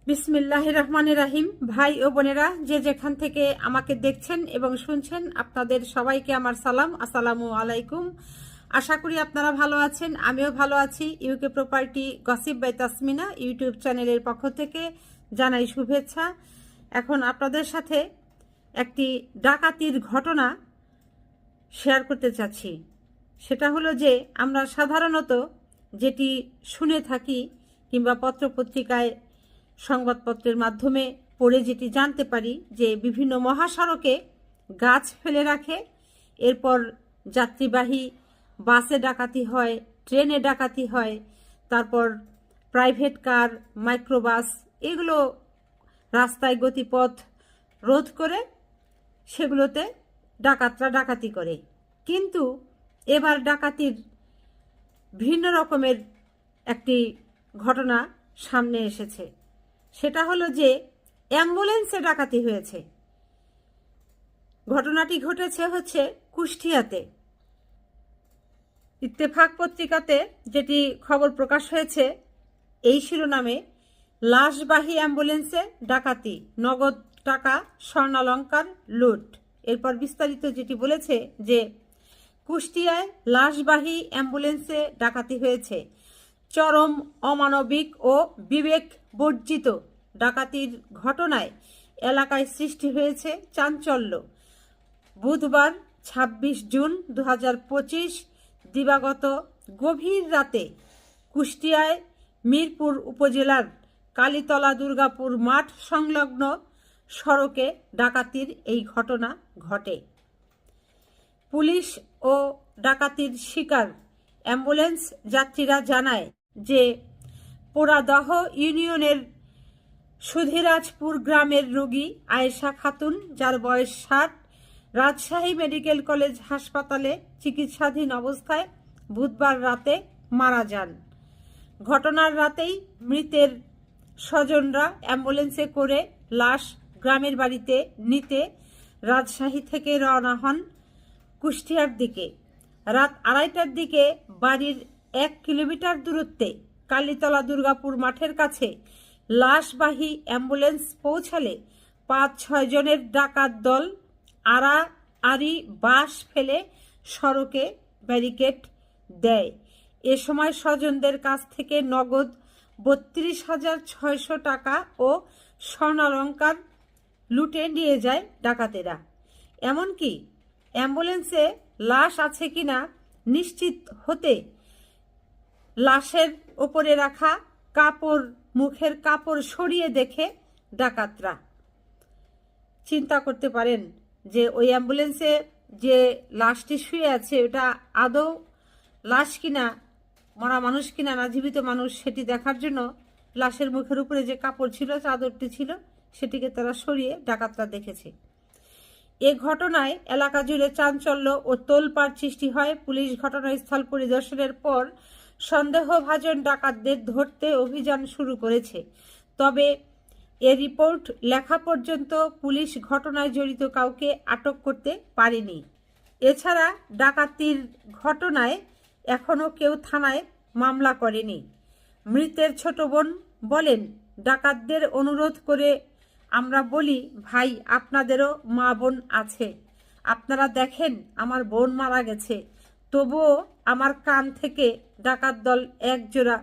বিসমিল্লাহির রহমানির রাহিম। ভাই ও বোনেরা, যে যেখান থেকে আমাকে দেখছেন এবং শুনছেন, আপনাদের সবাইকে আমার সালাম, আসসালামু আলাইকুম। আশা করি আপনারা ভালো আছেন, আমিও ভালো আছি। UK property gossip by Tasmina YouTube চ্যানেলের পক্ষ থেকে জানাই শুভেচ্ছা। এখন আপনাদের সাথে একটি ডাকাতির ঘটনা শেয়ার করতে চাচ্ছি। সেটা হলো যে আমরা সাধারণত যেটি শুনে থাকি কিংবা পত্রপত্রিকায় সংবাদপত্রের মাধ্যমে পড়ে যেটি জানতে পারি যে বিভিন্ন মহাসড়কে গাছ ফেলে রাখে, এরপর যাত্রীবাহী বাসে ডাকাতি হয়, ট্রেনে ডাকাতি হয়, তারপর প্রাইভেট কার, মাইক্রোবাস এগুলো রাস্তায় গতিপথ রোধ করে সেগুলোতে ডাকাতরা ডাকাতি করে। কিন্তু এবার ডাকাতির ভিন্ন রকমের একটি ঘটনা সামনে এসেছে। সেটা হলো যে অ্যাম্বুলেন্সে ডাকাতি হয়েছে। ঘটনাটি ঘটেছে কুষ্টিয়াতে। ইত্তেফাক পত্রিকাতে যেটি খবর প্রকাশ হয়েছে এই শিরোনামে, লাশবাহী অ্যাম্বুলেন্সে ডাকাতি, নগদ টাকা স্বর্ণালংকার লুট। এরপর বিস্তারিত যেটি বলেছে যে কুষ্টিয়ায় লাশবাহী অ্যাম্বুলেন্সে ডাকাতি হয়েছে। চরম অমানবিক ও বিবেক বর্জিত ডাকাতির ঘটনায় এলাকায় সৃষ্টি হয়েছে চাঞ্চল্য। বুধবার ২৬ জুন ২০২৫ দিবাগত গভীর রাতে কুষ্টিয়ায় মিরপুর উপজেলার কালীতলা দুর্গাপুর মাঠ সংলগ্ন সড়কে ডাকাতির এই ঘটনা ঘটে। পুলিশ ও ডাকাতির শিকার অ্যাম্বুলেন্স যাত্রীরা জানায় যে পোড়াদহ ইউনিয়নের সুধীরাজপুর গ্রামের রোগী আয়েশা খাতুন, যার বয়স ৬০, রাজশাহী মেডিকেল কলেজ হাসপাতালে চিকিৎসাধীন অবস্থায় বুধবার রাতে মারা যান। ঘটনার রাতেই মৃতের স্বজনরা অ্যাম্বুলেন্সে করে লাশ গ্রামের বাড়িতে নিতে রাজশাহী থেকে রওনা হন কুষ্টিয়ার দিকে। রাত ২:৩০টার দিকে বাড়ির ১ কিলোমিটার দূরত্বে কালীতলা দুর্গাপুর মাঠের কাছে লাশবাহী অ্যাম্বুলেন্স পৌঁছালে ৫-৬ জনের ডাকাত দল আড়াআড়ি বাঁশ ফেলে সড়কে ব্যারিকেড দেয়। এ সময় স্বজনদের কাছ থেকে নগদ ৩২,৬০০ টাকা ও স্বর্ণালংকার লুটে নিয়ে যায় ডাকাতেরা। এমনকি অ্যাম্বুলেন্সে লাশ আছে কিনা নিশ্চিত হতে লাশের ওপরে রাখা কাপড়, মুখের কাপড় সরিয়ে দেখে ডাকাতরা। চিন্তা করতে পারেন যে ওই অ্যাম্বুলেন্সে যে লাশটি শুয়ে আছে ওটা আদৌ লাশ কিনা, মরা মানুষ কিনা না জীবিত মানুষ, সেটি দেখার জন্য লাশের মুখের উপরে যে কাপড় ছিল, চাদরটি ছিল, সেটিকে তারা সরিয়ে ডাকাতরা দেখেছে। এ ঘটনায় এলাকা জুড়ে চাঞ্চল্য ও তোলপাড় সৃষ্টি হয়। পুলিশ ঘটনাস্থল পরিদর্শনের পর সন্দেহভাজন ডাকাতদের ধরতে অভিযান শুরু করেছে। তবে এ রিপোর্ট লেখা পর্যন্ত পুলিশ ঘটনায় জড়িত কাউকে আটক করতে পারেনি। এছাড়া ডাকাতির ঘটনায় এখনও কেউ থানায় মামলা করেনি। মৃতের ছোট বোন বলেন, ডাকাতদের অনুরোধ করে আমরা বলি, ভাই আপনাদেরও মা বোন আছে, আপনারা দেখেন আমার বোন মারা গেছে, তবুও আমার কান থেকে ডাকাত দল একজোড়া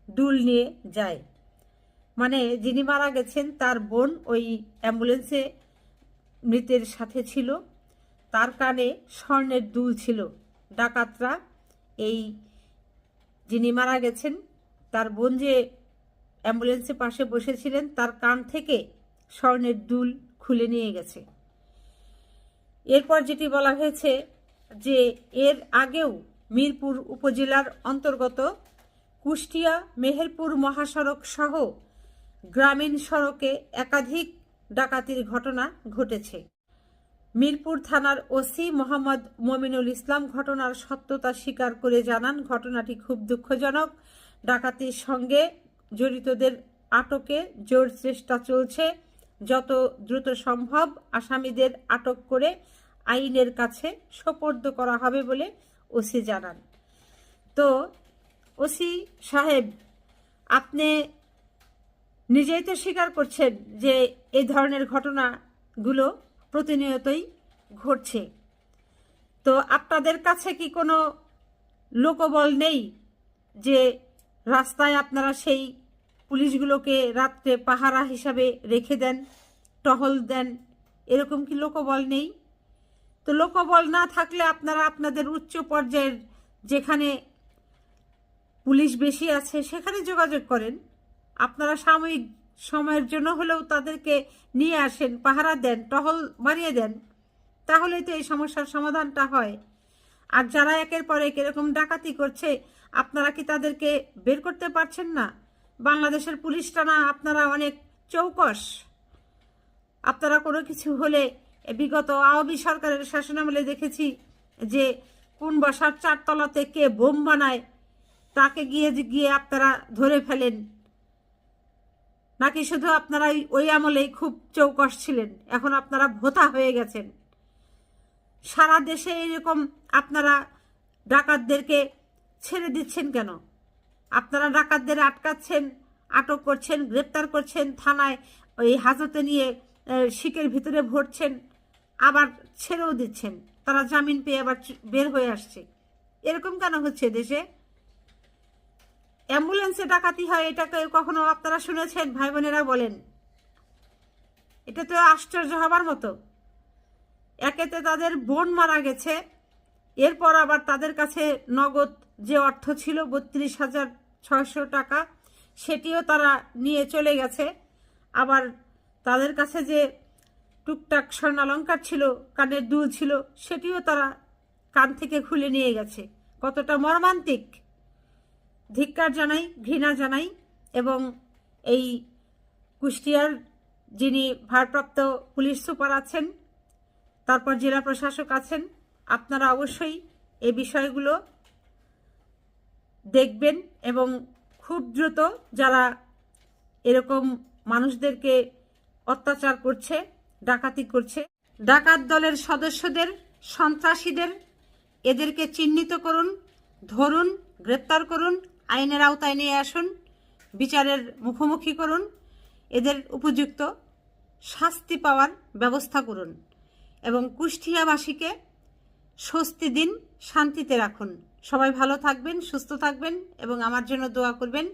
দুল নিয়ে যায়। মানে যিনি মারা গেছেন তার বোন ওই অ্যাম্বুলেন্সে মৃতের সাথে ছিল, তার কানে স্বর্ণের দুল ছিল। ডাকাতরা এই যিনি মারা গেছেন তার বোন যে অ্যাম্বুলেন্সের পাশে বসেছিলেন তার কান থেকে স্বর্ণের দুল খুলে নিয়ে গেছে। এরপর যেটি বলা হয়েছে যে এর আগেও মিরপুর উপজেলার অন্তর্গত কুষ্টিয়া মেহেরপুর মহাসড়ক সহ গ্রামীণ সড়কে একাধিক ডাকাতির ঘটনা ঘটেছে। মিরপুর থানার ওসি মোহাম্মদ মমিনুল ইসলাম ঘটনার সত্যতা স্বীকার করে জানান, ঘটনাটি খুব দুঃখজনক। ডাকাতির সঙ্গে জড়িতদের আটকে জোর চেষ্টা চলছে। যত দ্রুত সম্ভব আসামিদের আটক করে আইনের কাছে সোপর্দ করা হবে বলে ওসি জানান। তো ওসি সাহেব, আপনি নিজেই তো স্বীকার করছেন যে এই ধরনের ঘটনাগুলো প্রতিনিয়তই ঘটছে। তো আপনাদের কাছে কি কোনো লোকবল নেই যে রাস্তায় আপনারা সেই পুলিশগুলোকে রাত্রে পাহারা হিসাবে রেখে দেন, টহল দেন? এরকম কি লোকবল নেই? তো লোকবল না থাকলে আপনারা আপনাদের উচ্চ পর্যায়ের যেখানে পুলিশ বেশি আছে সেখানে যোগাযোগ করেন। আপনারা সাময়িক সময়ের জন্য হলেও তাদেরকে নিয়ে আসেন, পাহারা দেন, টহল বাড়িয়ে দেন, তাহলেই তো এই সমস্যার সমাধানটা হয়। আর যারা একের পর এক এরকম ডাকাতি করছে, আপনারা কি তাদেরকে বের করতে পারছেন না? বাংলাদেশের পুলিশটা না আপনারা অনেক চৌকস। আপনারা কোনো কিছু হলে বিগত আওয়ামী সরকারের শাসনামলে দেখেছি যে কোন বাসার 4 তলাতে কে বোম বানায় তাকে গিয়ে আপনারা ধরে ফেলেন। নাকি শুধু আপনারা ওই আমলেই খুব চৌকস ছিলেন, এখন আপনারা ভোঁতা হয়ে গেছেন? সারা দেশে এরকম আপনারা ডাকাতদেরকে ছেড়ে দিচ্ছেন কেন? আপনারা ডাকাতদের আটকাচ্ছেন, আটক করছেন, গ্রেপ্তার করছেন, থানায় ওই হাজতে নিয়ে শিকের ভিতরে ভরছেন, আবার ছেড়েও দিচ্ছেন। তারা জামিন পেয়ে আবার বের হয়ে আসছে। এরকম কেন হচ্ছে দেশে? অ্যাম্বুলেন্সে ডাকাতি হয়, এটাকে কখনো আপনারা শুনেছেন? ভাই বোনেরা বলেন, এটা তো আশ্চর্য হবার মতো। একেতে তাদের বোন মারা গেছে, এরপর আবার তাদের কাছে নগদ যে অর্থ ছিল 32,600 টাকা, সেটিও তারা নিয়ে চলে গেছে। আবার তাদের কাছে যে টুকটাক স্বর্ণালঙ্কার ছিল, কানের দুল ছিল, সেটিও তারা কান থেকে খুলে নিয়ে গেছে। কতটা মর্মান্তিক! ধিক্কার জানাই, ঘৃণা জানাই। এবং এই কুষ্টিয়ার যিনি ভারপ্রাপ্ত পুলিশ সুপার আছেন, তারপর জেলা প্রশাসক আছেন, আপনারা অবশ্যই এই বিষয়গুলো দেখবেন এবং খুব দ্রুত যারা এরকম মানুষদেরকে অত্যাচার করছে, ডাকাতি করছে, ডাকাত দলের সদস্যদের, সন্ত্রাসীদের, এদেরকে চিহ্নিত করুন, ধরুন, গ্রেপ্তার করুন, আইনের আওতায় নিয়ে আসুন, বিচারের মুখোমুখি করুন, এদের উপযুক্ত শাস্তি পাওয়ার ব্যবস্থা করুন এবং কুষ্টিয়াবাসীকে স্বস্তি দিন, শান্তিতে রাখুন। সবাই ভালো থাকবেন, সুস্থ থাকবেন এবং আমার জন্য দোয়া করবেন।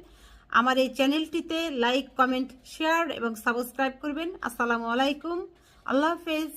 আমার এই চ্যানেলটিতে লাইক, কমেন্ট, শেয়ার এবং সাবস্ক্রাইব করবেন। আসসালামু আলাইকুম, আল্লাহ হাফেজ।